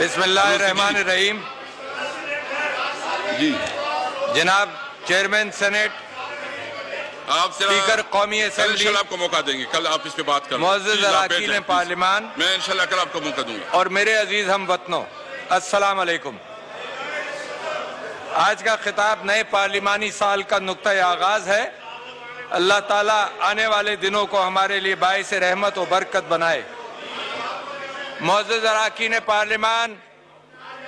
بسم اللہ الرحمن الرحیم. جی جناب چیئرمین سینٹ، آپ اسپیکر قومی اسمبلی، انشاءاللہ آپ کو موقع دیں گے، کل آپ اس پہ بات کریں. معزز اراکین پارلیمان میں انشاءاللہ کل آپ کو موقع دوں گا. اور میرے عزیز ہم وطنوں، السلام علیکم. آج کا خطاب نئے پارلیمانی سال کا نقطۂ آغاز ہے. اللہ تعالیٰ آنے والے دنوں کو ہمارے لیے باعث رحمت و برکت بنائے. معزز اراکین پارلیمان،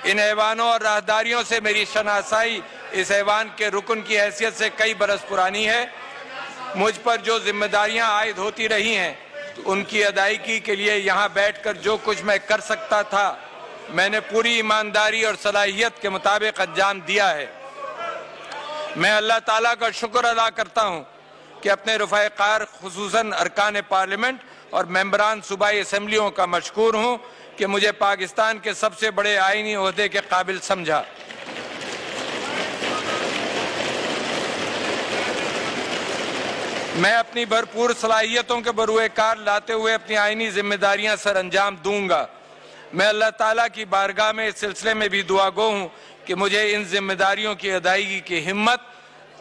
ان ایوانوں اور راہداریوں سے میری شناسائی اس ایوان کے رکن کی حیثیت سے کئی برس پرانی ہے. مجھ پر جو ذمہ داریاں عائد ہوتی رہی ہیں ان کی ادائیگی کے لیے یہاں بیٹھ کر جو کچھ میں کر سکتا تھا میں نے پوری ایمانداری اور صلاحیت کے مطابق انجام دیا ہے. میں اللہ تعالیٰ کا شکر ادا کرتا ہوں کہ اپنے رفقائے کار خصوصاً ارکان پارلیمنٹ اور ممبران صوبائی اسمبلیوں کا مشکور ہوں کہ مجھے پاکستان کے سب سے بڑے آئینی عہدے کے قابل سمجھا. میں اپنی بھرپور صلاحیتوں کے بروئے کار لاتے ہوئے اپنی آئینی ذمہ داریاں سر انجام دوں گا. میں اللہ تعالیٰ کی بارگاہ میں اس سلسلے میں بھی دعا گو ہوں کہ مجھے ان ذمہ داریوں کی ادائیگی کی ہمت،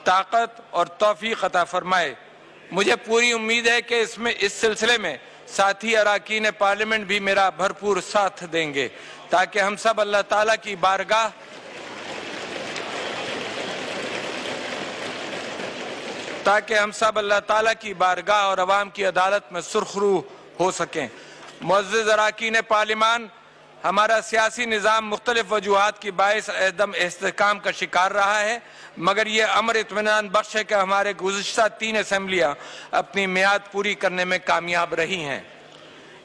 طاقت اور توفیق عطا فرمائے. مجھے پوری امید ہے کہ اس سلسلے میں ساتھی اراکین پارلیمنٹ بھی میرا بھرپور ساتھ دیں گے تاکہ ہم سب اللہ تعالیٰ کی بارگاہ اور عوام کی عدالت میں سرخرو ہو سکیں. معزز اراکین پارلیمان، ہمارا سیاسی نظام مختلف وجوہات کی باعث عدم استحکام کا شکار رہا ہے، مگر یہ امر اطمینان بخش ہے کہ ہمارے گزشتہ 3 اسمبلیاں اپنی میعاد پوری کرنے میں کامیاب رہی ہیں.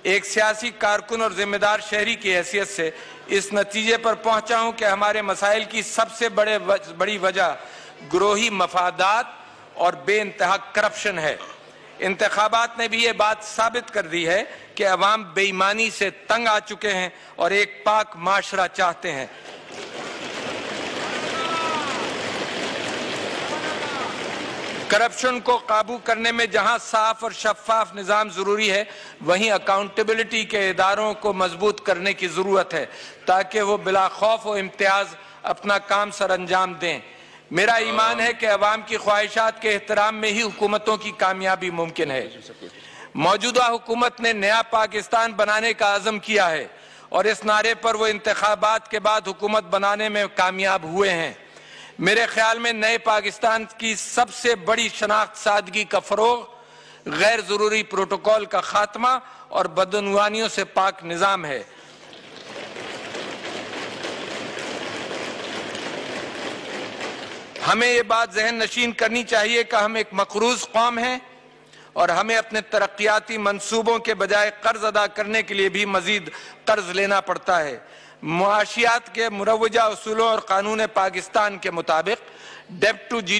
ایک سیاسی کارکن اور ذمہ دار شہری کی حیثیت سے اس نتیجے پر پہنچا ہوں کہ ہمارے مسائل کی سب سے بڑی وجہ گروہی مفادات اور بے انتہا کرپشن ہے. انتخابات نے بھی یہ بات ثابت کر دی ہے کہ عوام بے ایمانی سے تنگ آ چکے ہیں اور ایک پاک معاشرہ چاہتے ہیں. کرپشن کو قابو کرنے میں جہاں صاف اور شفاف نظام ضروری ہے، وہیں اکاؤنٹیبلٹی کے اداروں کو مضبوط کرنے کی ضرورت ہے تاکہ وہ بلا خوف و امتیاز اپنا کام سر انجام دیں. میرا ایمان ہے کہ عوام کی خواہشات کے احترام میں ہی حکومتوں کی کامیابی ممکن ہے. موجودہ حکومت نے نیا پاکستان بنانے کا عزم کیا ہے اور اس نعرے پر وہ انتخابات کے بعد حکومت بنانے میں کامیاب ہوئے ہیں. میرے خیال میں نئے پاکستان کی سب سے بڑی شناخت سادگی کا فروغ، غیر ضروری پروٹوکول کا خاتمہ اور بدعنوانیوں سے پاک نظام ہے. ہمیں یہ بات ذہن نشین کرنی چاہیے کہ ہم ایک مقروض قوم ہیں اور ہمیں اپنے ترقیاتی منصوبوں کے بجائے قرض ادا کرنے کے لیے بھی مزید قرض لینا پڑتا ہے. معاشیات کے مروجہ اصولوں اور قانون پاکستان کے مطابق debt to G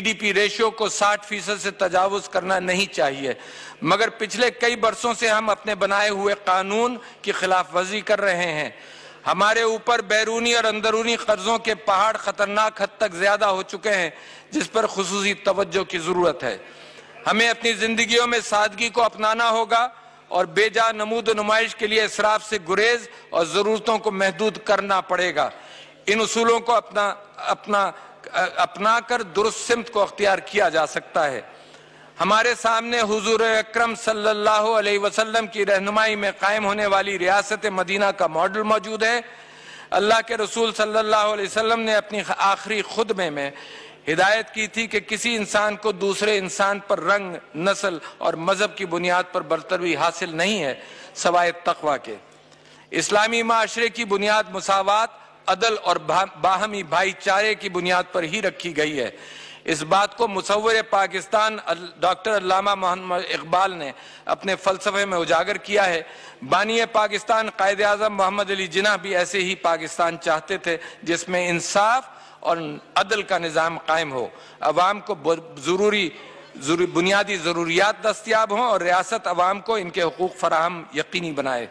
D P ratio کو 60% سے تجاوز کرنا نہیں چاہیے، مگر پچھلے کئی برسوں سے ہم اپنے بنائے ہوئے قانون کی خلاف ورزی کر رہے ہیں. ہمارے اوپر بیرونی اور اندرونی قرضوں کے پہاڑ خطرناک حد تک زیادہ ہو چکے ہیں جس پر خصوصی توجہ کی ضرورت ہے. ہمیں اپنی زندگیوں میں سادگی کو اپنانا ہوگا اور بے جا نمود و نمائش کے لیے اسراف سے گریز اور ضرورتوں کو محدود کرنا پڑے گا. ان اصولوں کو اپنا کر درست سمت کو اختیار کیا جا سکتا ہے. ہمارے سامنے حضور اکرم صلی اللہ علیہ وسلم کی رہنمائی میں قائم ہونے والی ریاست مدینہ کا ماڈل موجود ہے. اللہ کے رسول صلی اللہ علیہ وسلم نے اپنی آخری خطبے میں ہدایت کی تھی کہ کسی انسان کو دوسرے انسان پر رنگ، نسل اور مذہب کی بنیاد پر برتری حاصل نہیں ہے سوائے تقوی کے. اسلامی معاشرے کی بنیاد مساوات، عدل اور باہمی بھائی چارے کی بنیاد پر ہی رکھی گئی ہے. اس بات کو مصور پاکستان ڈاکٹر علامہ محمد اقبال نے اپنے فلسفے میں اجاگر کیا ہے. بانی پاکستان قائد اعظم محمد علی جناح بھی ایسے ہی پاکستان چاہتے تھے جس میں انصاف اور عدل کا نظام قائم ہو، عوام کو بنیادی ضروریات دستیاب ہوں اور ریاست عوام کو ان کے حقوق فراہم یقینی بنائے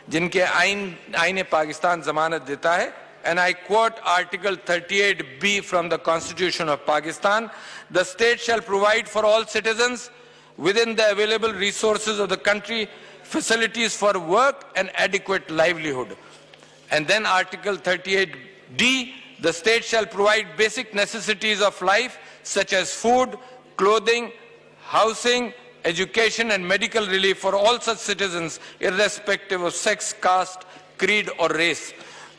جن کے آئین پاکستان ضمانت دیتا ہے. And I quote Article 38B from the Constitution of Pakistan, "The state shall provide for all citizens within the available resources of the country facilities for work and adequate livelihood." And then Article 38D, the state shall provide basic necessities of life such as food, clothing, housing, education and medical relief for all such citizens irrespective of sex, caste, creed or race.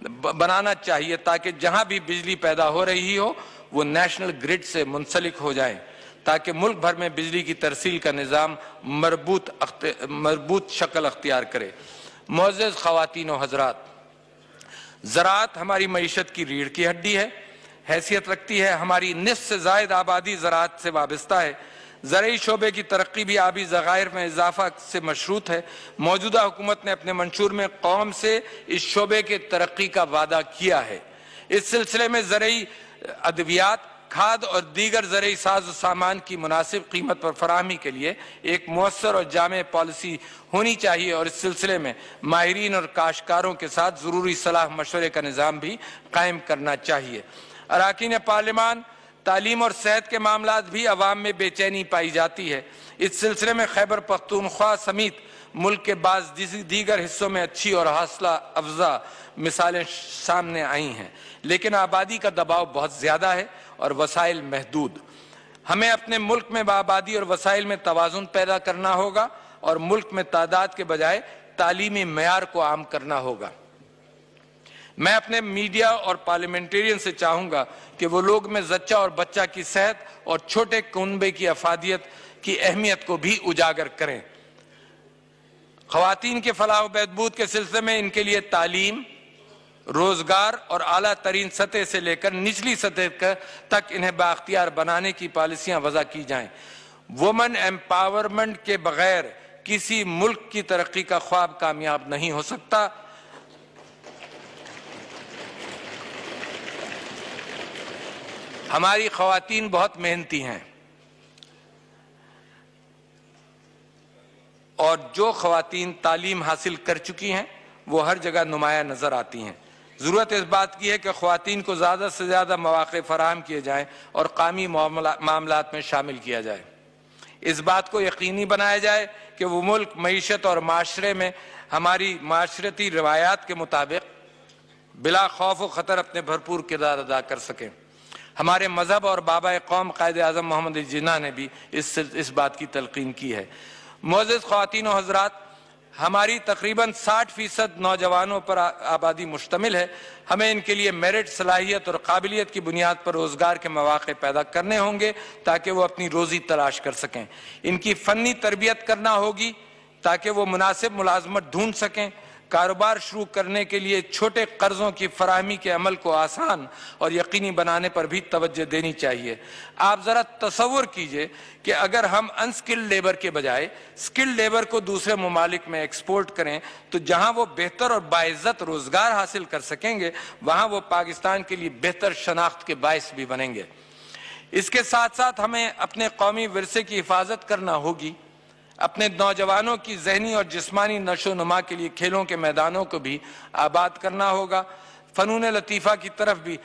بنانا چاہیے تاکہ جہاں بھی بجلی پیدا ہو رہی ہو وہ national grid سے منسلک ہو جائیں، تاکہ ملک بھر میں بجلی کی ترسیل کا نظام مربوط شکل اختیار کرے۔ معزز خواتین و حضرات، زراعت ہماری معیشت کی ریڑھ کی ہڈی ہے، حیثیت رکھتی ہے۔ ہماری نصف سے زائد آبادی زراعت سے وابستہ ہے۔ زرعی شعبے کی ترقی بھی آبی ذخائر میں اضافہ سے مشروط ہے۔ موجودہ حکومت نے اپنے منشور میں قوم سے اس شعبے کے ترقی کا وعدہ کیا ہے۔ اس سلسلے میں زرعی ادویات، کھاد اور دیگر زرعی ساز و سامان کی مناسب قیمت پر فراہمی کے لیے ایک مؤثر اور جامع پالیسی ہونی چاہیے، اور اس سلسلے میں ماہرین اور کاشتکاروں کے ساتھ ضروری صلاح مشورے کا نظام بھی قائم کرنا چاہیے۔ اراکین پارلیمان، تعلیم اور صحت کے معاملات بھی عوام میں بے چینی پائی جاتی ہے۔ اس سلسلے میں خیبر پختونخوا سمیت ملک کے بعض دیگر حصوں میں اچھی اور حوصلہ افزا مثالیں سامنے آئی ہیں، لیکن آبادی کا دباؤ بہت زیادہ ہے اور وسائل محدود۔ ہمیں اپنے ملک میں آبادی اور وسائل میں توازن پیدا کرنا ہوگا اور ملک میں تعداد کے بجائے تعلیمی معیار کو عام کرنا ہوگا۔ میں اپنے میڈیا اور پارلیمنٹیرین سے چاہوں گا کہ وہ لوگ میں زچہ اور بچہ کی صحت اور چھوٹے کنبے کی افادیت کی اہمیت کو بھی اجاگر کریں۔ خواتین کے فلاح و بہبود کے سلسلے میں ان کے لیے تعلیم، روزگار اور اعلیٰ ترین سطح سے لے کر نچلی سطح تک انہیں بااختیار بنانے کی پالیسیاں وضع کی جائیں۔ وومن ایمپاورمنٹ کے بغیر کسی ملک کی ترقی کا خواب کامیاب نہیں ہو سکتا۔ ہماری خواتین بہت محنتی ہیں، اور جو خواتین تعلیم حاصل کر چکی ہیں وہ ہر جگہ نمایاں نظر آتی ہیں۔ ضرورت اس بات کی ہے کہ خواتین کو زیادہ سے زیادہ مواقع فراہم کیے جائیں اور قومی معاملات میں شامل کیا جائے۔ اس بات کو یقینی بنایا جائے کہ وہ ملک معیشت اور معاشرے میں ہماری معاشرتی روایات کے مطابق بلا خوف و خطر اپنے بھرپور کردار ادا کر سکیں۔ ہمارے مذہب اور بابا قوم قائد اعظم محمد علی جناح نے بھی اس بات کی تلقین کی ہے۔ معزز خواتین و حضرات، ہماری تقریباً 60% نوجوانوں پر آبادی مشتمل ہے۔ ہمیں ان کے لیے میرٹ، صلاحیت اور قابلیت کی بنیاد پر روزگار کے مواقع پیدا کرنے ہوں گے تاکہ وہ اپنی روزی تلاش کر سکیں۔ ان کی فنی تربیت کرنا ہوگی تاکہ وہ مناسب ملازمت ڈھونڈ سکیں۔ کاروبار شروع کرنے کے لیے چھوٹے قرضوں کی فراہمی کے عمل کو آسان اور یقینی بنانے پر بھی توجہ دینی چاہیے۔ آپ ذرا تصور کیجئے کہ اگر ہم انسکلڈ لیبر کے بجائے سکلڈ لیبر کو دوسرے ممالک میں ایکسپورٹ کریں تو جہاں وہ بہتر اور باعزت روزگار حاصل کر سکیں گے وہاں وہ پاکستان کے لیے بہتر شناخت کے باعث بھی بنیں گے۔ اس کے ساتھ ساتھ ہمیں اپنے قومی ورثے کی حفاظت کرنا ہوگی۔ اپنے نوجوانوں کی ذہنی اور جسمانی نشو و نما کے لیے کھیلوں کے میدانوں کو بھی آباد کرنا ہوگا۔ فنون لطیفہ کی طرف بھی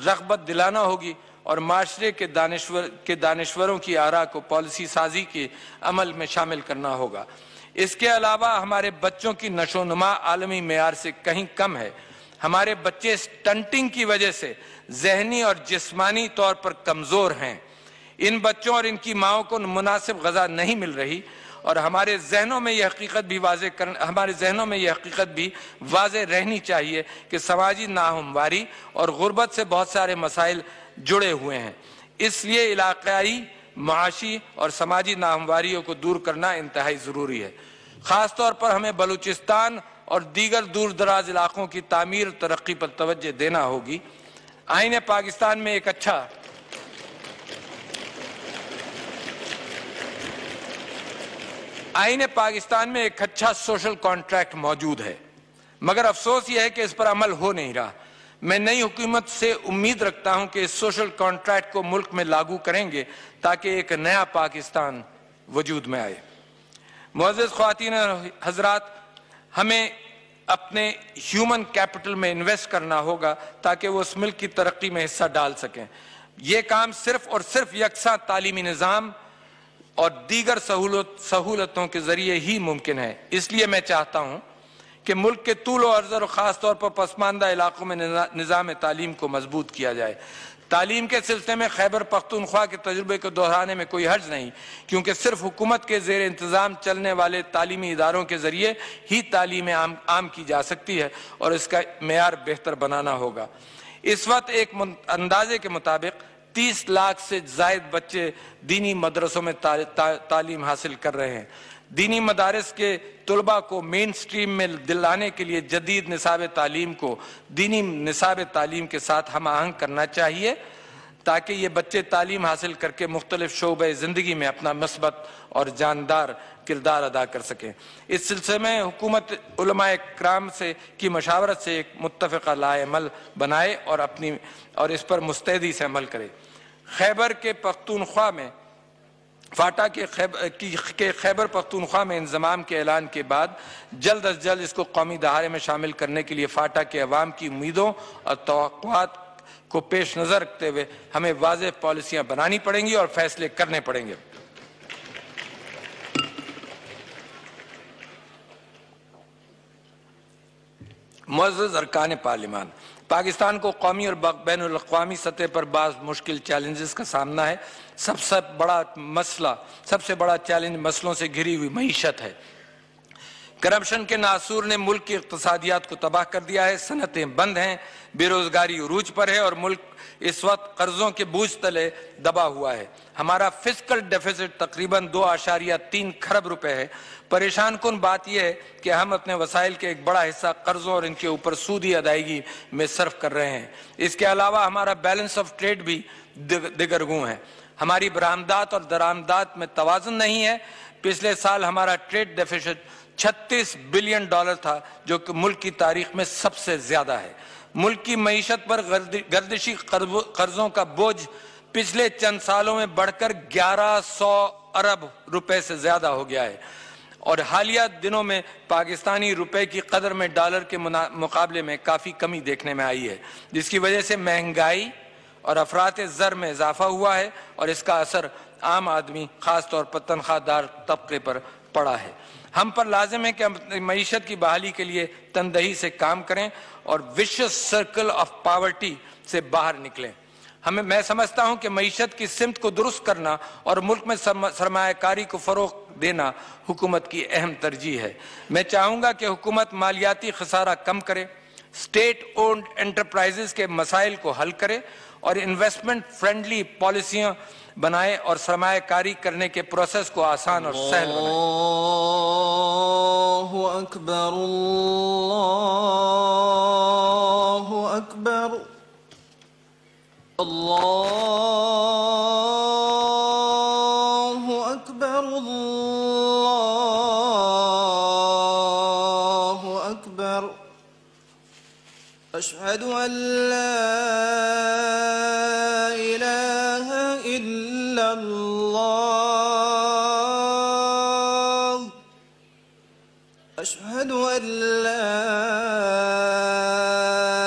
رغبت دلانا ہوگی اور معاشرے کے دانشوروں کی آراء کو پالیسی سازی کے عمل میں شامل کرنا ہوگا۔ اس کے علاوہ ہمارے بچوں کی نشو و نما عالمی معیار سے کہیں کم ہے۔ ہمارے بچے سٹنٹنگ کی وجہ سے ذہنی اور جسمانی طور پر کمزور ہیں۔ ان بچوں اور ان کی ماؤں کو مناسب غذا نہیں مل رہی، اور ہمارے ذہنوں میں یہ حقیقت بھی واضح رہنی چاہیے کہ سماجی ناہمواری اور غربت سے بہت سارے مسائل جڑے ہوئے ہیں۔ اس لیے علاقائی، معاشی اور سماجی ناہمواریوں کو دور کرنا انتہائی ضروری ہے۔ خاص طور پر ہمیں بلوچستان اور دیگر دور دراز علاقوں کی تعمیر اور ترقی پر توجہ دینا ہوگی۔ آئین پاکستان میں ایک اچھا سوشل کانٹریکٹ موجود ہے، مگر افسوس یہ ہے کہ اس پر عمل ہو نہیں رہا۔ میں نئی حکومت سے امید رکھتا ہوں کہ اس سوشل کانٹریکٹ کو ملک میں لاگو کریں گے تاکہ ایک نیا پاکستان وجود میں آئے۔ معزز خواتین حضرات، ہمیں اپنے ہیومن کیپٹل میں انویسٹ کرنا ہوگا تاکہ وہ اس ملک کی ترقی میں حصہ ڈال سکیں۔ یہ کام صرف اور صرف یکساں تعلیمی نظام اور دیگر سہولتوں کے ذریعے ہی ممکن ہے۔ اس لیے میں چاہتا ہوں کہ ملک کے طول و عرض اور خاص طور پر پسماندہ علاقوں میں نظام تعلیم کو مضبوط کیا جائے۔ تعلیم کے سلسلے میں خیبر پختونخوا کے تجربے کو دہرانے میں کوئی حرج نہیں، کیونکہ صرف حکومت کے زیر انتظام چلنے والے تعلیمی اداروں کے ذریعے ہی تعلیم عام کی جا سکتی ہے اور اس کا معیار بہتر بنانا ہوگا۔ اس وقت ایک اندازے کے مطابق 30 لاکھ سے زائد بچے دینی مدرسوں میں تعلیم حاصل کر رہے ہیں۔ دینی مدارس کے طلباء کو مین سٹریم میں دلانے کے لیے جدید نصاب تعلیم کو دینی نصاب تعلیم کے ساتھ ہم آہنگ کرنا چاہیے، تاکہ یہ بچے تعلیم حاصل کر کے مختلف شعبۂ زندگی میں اپنا مثبت اور جاندار کردار ادا کر سکیں۔ اس سلسلے میں حکومت علماء کرام کی مشاورت سے ایک متفقہ لائحہ عمل بنائے اور اس پر مستعدی سے عمل کرے۔ خیبر کے پختونخوا میں فاٹا کے خیبر پختونخوا میں انضمام کے اعلان کے بعد جلد از جلد اس کو قومی دہاڑے میں شامل کرنے کے لیے فاٹا کے عوام کی امیدوں اور توقعات کو پیش نظر رکھتے ہوئے ہمیں واضح پالیسیاں بنانی پڑیں گی اور فیصلے کرنے پڑیں گے۔ معزز ارکان پارلیمان، پاکستان کو قومی اور بین الاقوامی سطح پر بعض مشکل چیلنجز کا سامنا ہے۔ سب سے بڑا چیلنج مسئلوں سے گھری ہوئی معیشت ہے۔ کرپشن کے ناصور نے ملک کی اقتصادیات کو تباہ کر دیا ہے، صنعتیں بند ہیں، بے روزگاری عروج پر ہے اور ملک اس وقت قرضوں کے بوجھ تلے دبا ہوا ہے۔ ہمارا فسکل ڈیفیسٹ تقریباً 2.3 کھرب روپے ہے۔ پریشان کن بات یہ ہے کہ ہم اپنے وسائل کے ایک بڑا حصہ قرضوں اور ان کے اوپر سودی ادائیگی میں صرف کر رہے ہیں۔ اس کے علاوہ ہمارا بیلنس آف ٹریڈ بھی دگرگوں ہے۔ ہماری برآمدات اور درآمدات میں توازن نہیں ہے۔ پچھلے سال ہمارا ٹریڈ ڈیفیسٹ $36 بلین تھا، جو کہ ملک کی تاریخ میں سب سے زیادہ ہے۔ ملک کی معیشت پر گردشی قرضوں کا بوجھ پچھلے چند سالوں میں بڑھ کر 1100 ارب روپے سے زیادہ ہو گیا ہے اور حالیہ دنوں میں پاکستانی روپے کی قدر میں ڈالر کے مقابلے میں کافی کمی دیکھنے میں آئی ہے، جس کی وجہ سے مہنگائی اور افراط زر میں اضافہ ہوا ہے اور اس کا اثر عام آدمی خاص طور پر تنخواہ دار طبقے پر پڑا ہے۔ ہم پر لازم ہے کہ ہم معیشت کی بحالی کے لیے تندہی سے کام کریں اور ویشیس سرکل آف پاورٹی سے باہر نکلیں۔ میں سمجھتا ہوں کہ معیشت کی سمت کو درست کرنا اور ملک میں سرمایہ کاری کو فروغ دینا حکومت کی اہم ترجیح ہے۔ میں چاہوں گا کہ حکومت مالیاتی خسارہ کم کرے، اسٹیٹ اونڈ انٹرپرائزز کے مسائل کو حل کرے اور انویسٹمنٹ فرینڈلی پالیسیاں بنائے اور سرمایہ کاری کرنے کے پروسیس کو آسان اور سہل بنائے۔ اللہ اکبر، اللہ اکبر، اللہ اکبر، اللہ اکبر، اشہد ان لا الہ الا اللہ، اشہد ان لا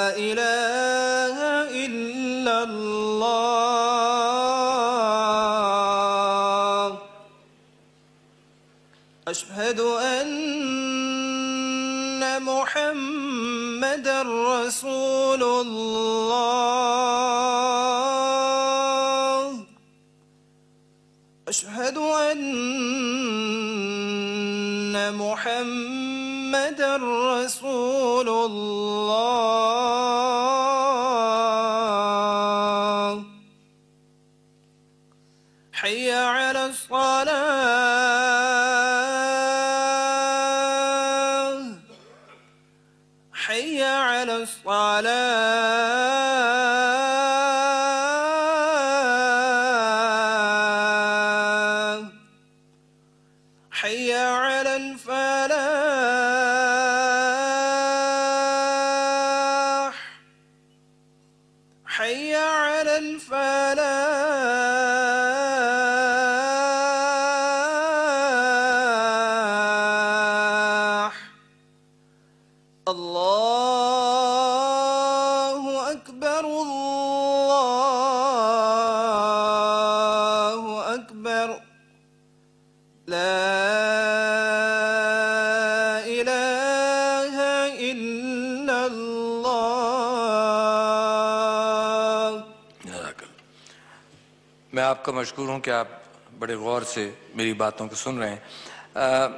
الہ الا اللہ، اشہد ان محمد رسول اللہ، اشہد ان محمد رسول اللہ، حی علی الصلاة، حی علی الصلاة، حی علی الفلاح، حی علی الفلاح، اللہ اکبر، اللہ اکبر، لا الہ الا اللہ۔ میں آپ کا مشکور ہوں کہ آپ بڑے غور سے میری باتوں کو سن رہے ہیں۔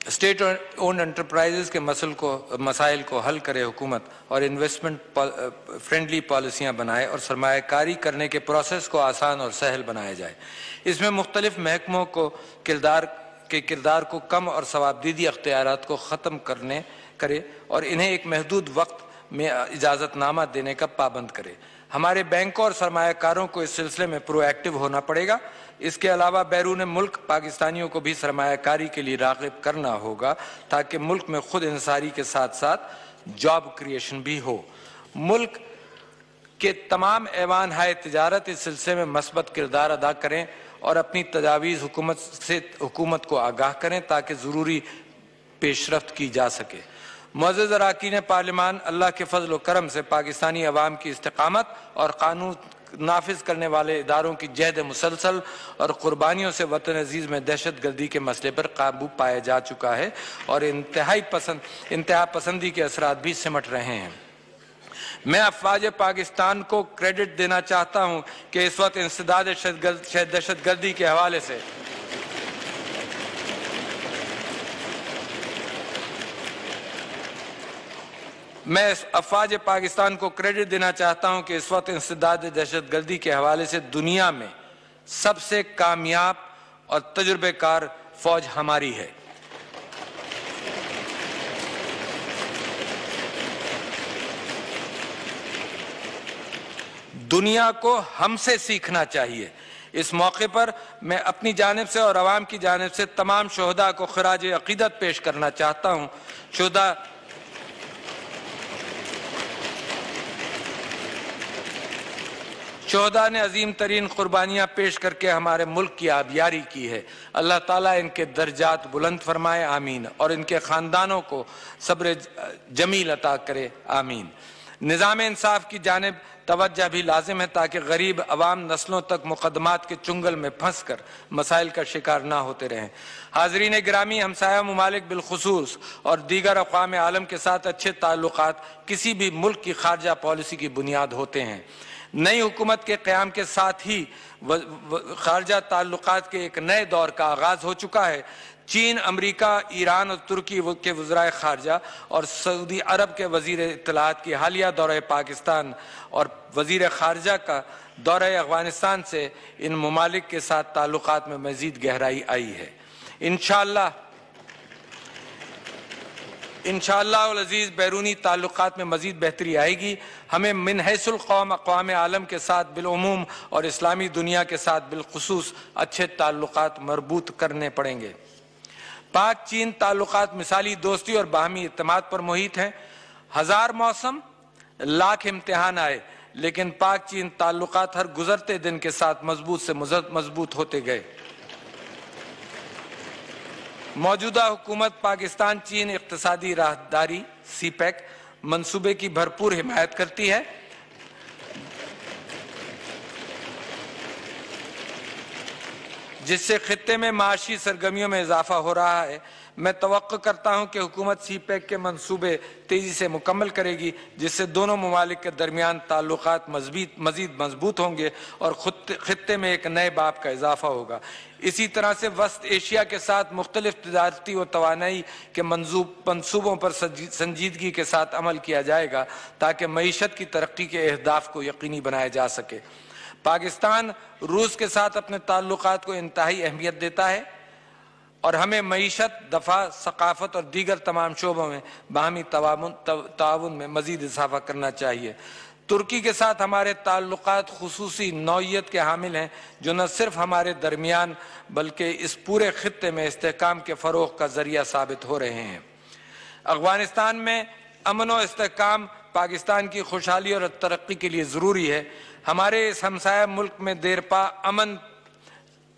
اسٹیٹ اونڈ انٹرپرائزز کے مسائل کو حل کرے حکومت اور انویسٹمنٹ فرینڈلی پالیسیاں بنائے اور سرمایہ کاری کرنے کے پروسیس کو آسان اور سہل بنایا جائے۔ اس میں مختلف محکموں کو کردار کو کم اور ثوابدیدی اختیارات کو ختم کرے اور انہیں ایک محدود وقت میں اجازت نامہ دینے کا پابند کرے۔ ہمارے بینکوں اور سرمایہ کاروں کو اس سلسلے میں پرو ایکٹیو ہونا پڑے گا۔ اس کے علاوہ بیرون ملک پاکستانیوں کو بھی سرمایہ کاری کے لیے راغب کرنا ہوگا تاکہ ملک میں خود انحصاری کے ساتھ ساتھ جاب کریشن بھی ہو۔ ملک کے تمام ایوان ہائے تجارت اس سلسلے میں مثبت کردار ادا کریں اور اپنی تجاویز حکومت کو آگاہ کریں تاکہ ضروری پیش رفت کی جا سکے۔ معزز اراکین پارلیمان، اللہ کے فضل و کرم سے پاکستانی عوام کی استقامت اور قانون نافذ کرنے والے اداروں کی جہد مسلسل اور قربانیوں سے وطن عزیز میں دہشت گردی کے مسئلے پر قابو پایا جا چکا ہے اور انتہا پسندی کے اثرات بھی سمٹ رہے ہیں۔ میں افواج پاکستان کو کریڈٹ دینا چاہتا ہوں کہ اس وقت انسداد دہشت گردی کے حوالے سے دہشت گردی کے حوالے سے دنیا میں سب سے کامیاب اور تجربے کار فوج ہماری ہے۔ دنیا کو ہم سے سیکھنا چاہیے۔ اس موقع پر میں اپنی جانب سے اور عوام کی جانب سے تمام شہداء کو خراج عقیدت پیش کرنا چاہتا ہوں۔ شہداء نے عظیم ترین قربانیاں پیش کر کے ہمارے ملک کی آبیاری کی ہے۔ اللہ تعالیٰ ان کے درجات بلند فرمائے، آمین، اور ان کے خاندانوں کو صبر جمیل عطا کرے، آمین۔ نظام انصاف کی جانب توجہ بھی لازم ہے تاکہ غریب عوام نسلوں تک مقدمات کے چنگل میں پھنس کر مسائل کا شکار نہ ہوتے رہیں۔ حاضرین گرامی، ہمسایہ ممالک بالخصوص اور دیگر اقوام عالم کے ساتھ اچھے تعلقات کسی بھی ملک کی خارجہ پالیسی کی بنیاد ہوتے ہیں۔ نئی حکومت کے قیام کے ساتھ ہی خارجہ تعلقات کے ایک نئے دور کا آغاز ہو چکا ہے۔ چین، امریکہ، ایران اور ترکی کے وزرائے خارجہ اور سعودی عرب کے وزیر اطلاعات کی حالیہ دورہ پاکستان اور وزیر خارجہ کا دورہ افغانستان سے ان ممالک کے ساتھ تعلقات میں مزید گہرائی آئی ہے۔ انشاءاللہ العزیز بیرونی تعلقات میں مزید بہتری آئے گی۔ ہمیں من حیث القوم اقوام عالم کے ساتھ بالعموم اور اسلامی دنیا کے ساتھ بالخصوص اچھے تعلقات مربوط کرنے پڑیں گے۔ پاک چین تعلقات مثالی دوستی اور باہمی اعتماد پر محیط ہیں۔ ہزار موسم، لاکھ امتحان آئے، لیکن پاک چین تعلقات ہر گزرتے دن کے ساتھ مضبوط سے مضبوط ہوتے گئے۔ موجودہ حکومت پاکستان چین اقتصادی راہداری سی پیک منصوبے کی بھرپور حمایت کرتی ہے، جس سے خطے میں معاشی سرگرمیوں میں اضافہ ہو رہا ہے۔ میں توقع کرتا ہوں کہ حکومت سی پیک کے منصوبے تیزی سے مکمل کرے گی، جس سے دونوں ممالک کے درمیان تعلقات مزید مضبوط ہوں گے اور خطے میں ایک نئے باب کا اضافہ ہوگا۔ اسی طرح سے وسط ایشیا کے ساتھ مختلف تجارتی و توانائی کے منصوبوں پر سنجیدگی کے ساتھ عمل کیا جائے گا تاکہ معیشت کی ترقی کے اہداف کو یقینی بنایا جا سکے۔ پاکستان روس کے ساتھ اپنے تعلقات کو انتہائی اہمیت دیتا ہے اور ہمیں معیشت، دفاع، ثقافت اور دیگر تمام شعبوں میں باہمی تعاون میں مزید اضافہ کرنا چاہیے۔ ترکی کے ساتھ ہمارے تعلقات خصوصی نوعیت کے حامل ہیں جو نہ صرف ہمارے درمیان بلکہ اس پورے خطے میں استحکام کے فروغ کا ذریعہ ثابت ہو رہے ہیں۔ افغانستان میں امن و استحکام پاکستان کی خوشحالی اور ترقی کے لیے ضروری ہے۔ ہمارے اس ہمسایہ ملک میں دیرپا امن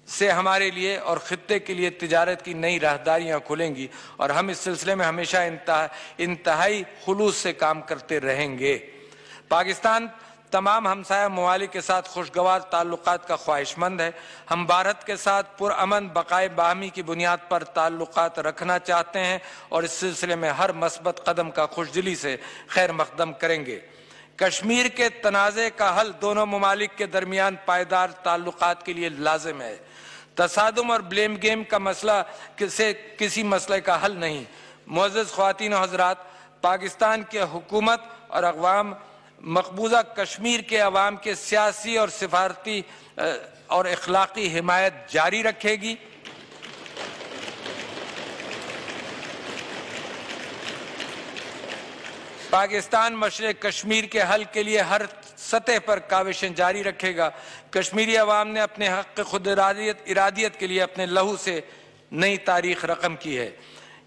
سے ہمارے لیے اور خطے کے لیے تجارت کی نئی راہداریاں کھلیں گی اور ہم اس سلسلے میں ہمیشہ انتہائی خلوص سے کام کرتے رہیں گے۔ پاکستان تمام ہمسایہ ممالک کے ساتھ خوشگوار تعلقات کا خواہش مند ہے۔ ہم بھارت کے ساتھ پرامن بقائے باہمی کی بنیاد پر تعلقات رکھنا چاہتے ہیں اور اس سلسلے میں ہر مثبت قدم کا خوشدلی سے خیر مقدم کریں گے۔ کشمیر کے تنازع کا حل دونوں ممالک کے درمیان پائیدار تعلقات کے لیے لازم ہے۔ تصادم اور بلیم گیم کا مسئلہ کسی مسئلے کا حل نہیں۔ معزز خواتین و حضرات، پاکستان کی حکومت اور اقوام مقبوضہ کشمیر کے عوام کے سیاسی اور سفارتی اور اخلاقی حمایت جاری رکھے گی۔ پاکستان مشرق کشمیر کے حل کے لیے ہر سطح پر کاوشیں جاری رکھے گا۔ کشمیری عوام نے اپنے حق خود ارادیت کے لیے اپنے لہو سے نئی تاریخ رقم کی ہے۔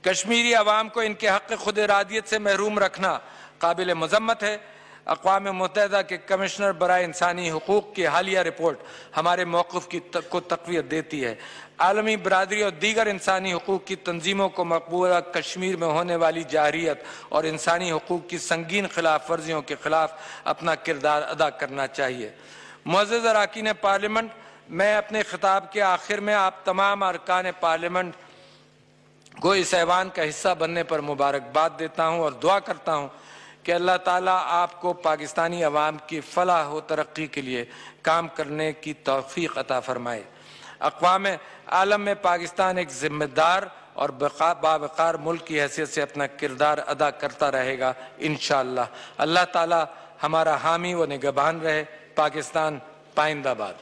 کشمیری عوام کو ان کے حق خود ارادیت سے محروم رکھنا قابل مذمت ہے۔ اقوام متحدہ کے کمشنر برائے انسانی حقوق کی حالیہ رپورٹ ہمارے موقف کو تقویت دیتی ہے۔ عالمی برادری اور دیگر انسانی حقوق کی تنظیموں کو مقبوضہ کشمیر میں ہونے والی جارحیت اور انسانی حقوق کی سنگین خلاف ورزیوں کے خلاف اپنا کردار ادا کرنا چاہیے۔ معزز اراکین پارلیمنٹ، میں اپنے خطاب کے آخر میں آپ تمام ارکان پارلیمنٹ کو اس ایوان کا حصہ بننے پر مبارکباد دیتا ہوں اور دعا کرتا ہوں کہ اللہ تعالیٰ آپ کو پاکستانی عوام کی فلاح و ترقی کے لیے کام کرنے کی توفیق عطا فرمائے۔ اقوام عالم میں پاکستان ایک ذمہ دار اور باوقار ملک کی حیثیت سے اپنا کردار ادا کرتا رہے گا انشاءاللہ۔ اللہ تعالیٰ ہمارا حامی و نگہبان رہے۔ پاکستان پائندہ باد۔